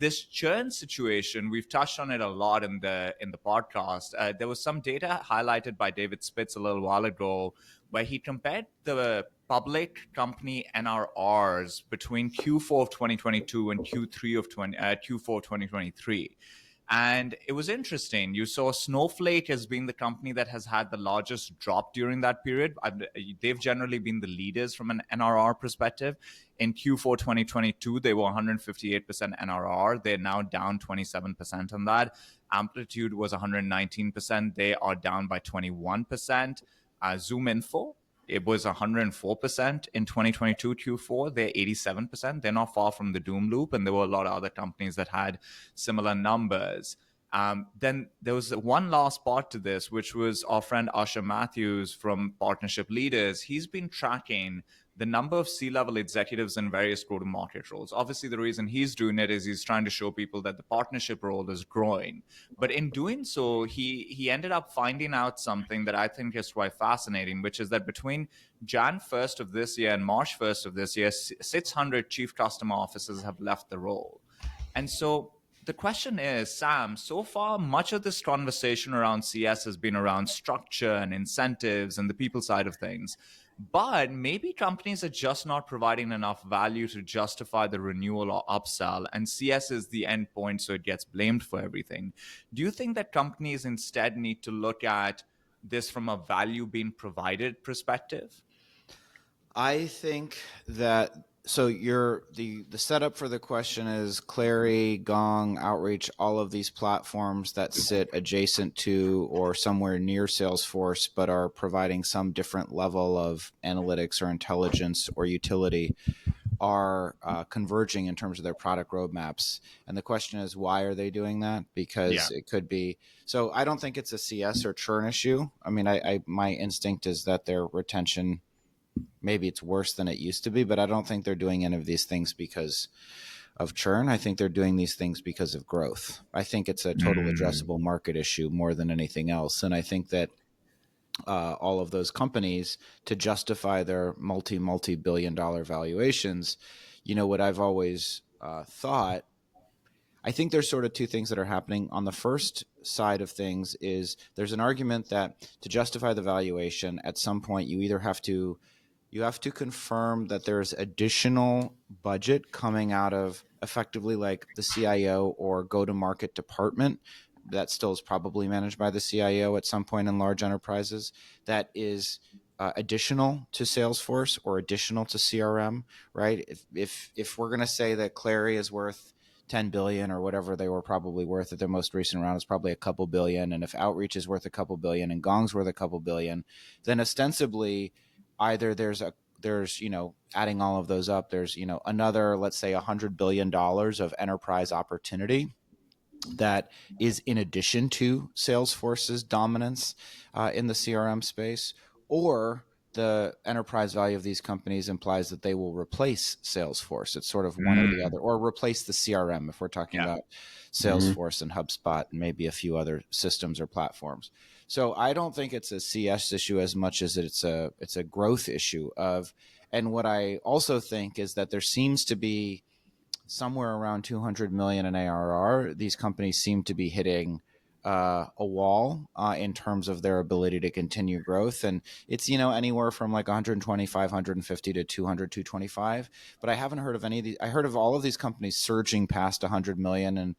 this churn situation, we've touched on it a lot in the podcast. There was some data highlighted by David Spitz a little while ago where he compared the public company NRRs between Q4 of 2022 and Q4 of 2023. And it was interesting. You saw Snowflake as being the company that has had the largest drop during that period. They've generally been the leaders from an NRR perspective. In Q4 2022, they were 158% NRR. They're now down 27% on that. Amplitude was 119%. They are down by 21%. ZoomInfo, it was 104% in 2022 Q4. They're 87%. They're not far from the doom loop. And there were a lot of other companies that had similar numbers. Then there was one last part to this, which was our friend Asha Matthews from Partnership Leaders. He's been tracking the number of C-level executives in various go-to-market roles. Obviously, the reason he's doing it is he's trying to show people that the partnership role is growing. But in doing so, he ended up finding out something that I think is quite fascinating, which is that between Jan 1st of this year and March 1st of this year, 600 chief customer officers have left the role. And so the question is, Sam, so far, much of this conversation around CS has been around structure and incentives and the people side of things. But maybe companies are just not providing enough value to justify the renewal or upsell, and CS is the end point, so it gets blamed for everything. Do you think that companies instead need to look at this from a value being provided perspective? I think that so the setup for the question is Clary, Gong, Outreach, all of these platforms that sit adjacent to or somewhere near Salesforce but are providing some different level of analytics or intelligence or utility are converging in terms of their product roadmaps. And the question is, why are they doing that? Because it could be. So I don't think it's a CS or churn issue. I mean, my instinct is that their retention, maybe it's worse than it used to be, but I don't think they're doing any of these things because of churn. I think they're doing these things because of growth. I think it's a total addressable market issue more than anything else. And I think that all of those companies, to justify their multi-billion dollar valuations, what I've always thought, I think there's sort of two things that are happening. On the first side of things is there's an argument that to justify the valuation, at some point you either have to confirm that there's additional budget coming out of effectively like the CIO or go-to-market department that still is probably managed by the CIO at some point in large enterprises that is additional to Salesforce or additional to CRM, right? If we're going to say that Clary is worth 10 billion or whatever they were probably worth at their most recent round, is probably a couple billion. And if Outreach is worth a couple billion and Gong's worth a couple billion, then ostensibly either there's adding all of those up, there's, another, let's say $100 billion of enterprise opportunity that is in addition to Salesforce's dominance in the CRM space, or the enterprise value of these companies implies that they will replace Salesforce. It's sort of one or the other, or replace the CRM if we're talking about Salesforce and HubSpot and maybe a few other systems or platforms. So I don't think it's a CS issue as much as it's a growth issue of, and what I also think is that there seems to be somewhere around 200 million in ARR. These companies seem to be hitting a wall in terms of their ability to continue growth. And it's, anywhere from like 125, 150 to 200, 225. But I haven't heard of any of these. I heard of all of these companies surging past 100 million in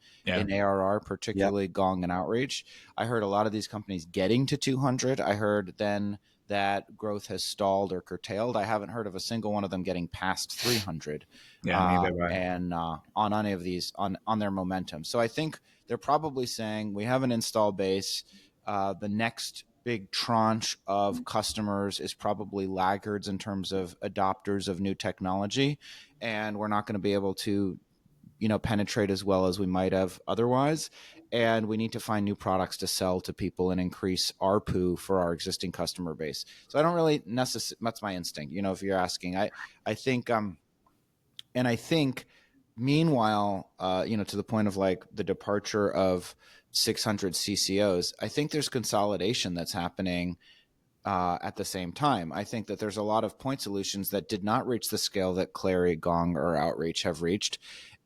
ARR, particularly Gong and Outreach. I heard a lot of these companies getting to 200. I heard then that growth has stalled or curtailed. I haven't heard of a single one of them getting past 300 and on any of these on their momentum. So I think they're probably saying we have an install base. The next big tranche of customers is probably laggards in terms of adopters of new technology, and we're not going to be able to penetrate as well as we might have otherwise. And we need to find new products to sell to people and increase ARPU for our existing customer base. So I don't really necessarily, that's my instinct, if you're asking. I think, and I think meanwhile, to the point of like the departure of 600 CCOs, I think there's consolidation that's happening at the same time. I think that there's a lot of point solutions that did not reach the scale that Clary, Gong, or Outreach have reached.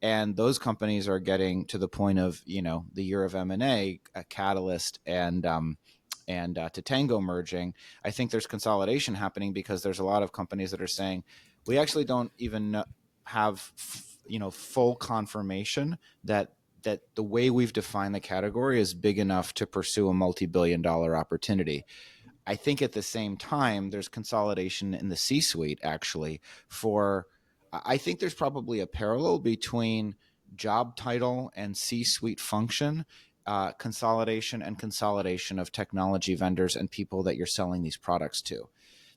And those companies are getting to the point of, the year of M&A, Catalyst and Tatango merging. I think there's consolidation happening because there's a lot of companies that are saying we actually don't even have full confirmation that the way we've defined the category is big enough to pursue a multi-billion-dollar opportunity. I think at the same time, there's consolidation in the C-suite actually. I think there's probably a parallel between job title and C-suite function, consolidation of technology vendors and people that you're selling these products to.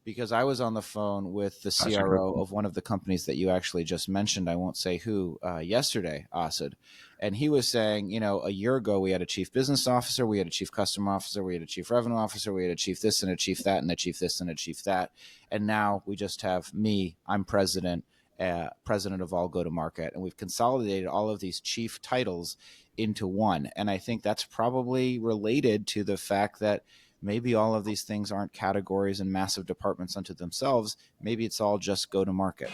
Because I was on the phone with the Gotcha. CRO of one of the companies that you actually just mentioned. I won't say who, yesterday, Asid. And he was saying, a year ago we had a chief business officer, we had a chief customer officer, we had a chief revenue officer, we had a chief this and a chief that and a chief this and a chief that. And now we just have me. I'm president, president of all go to market. And we've consolidated all of these chief titles into one. And I think that's probably related to the fact that maybe all of these things aren't categories and massive departments unto themselves. Maybe it's all just go to market.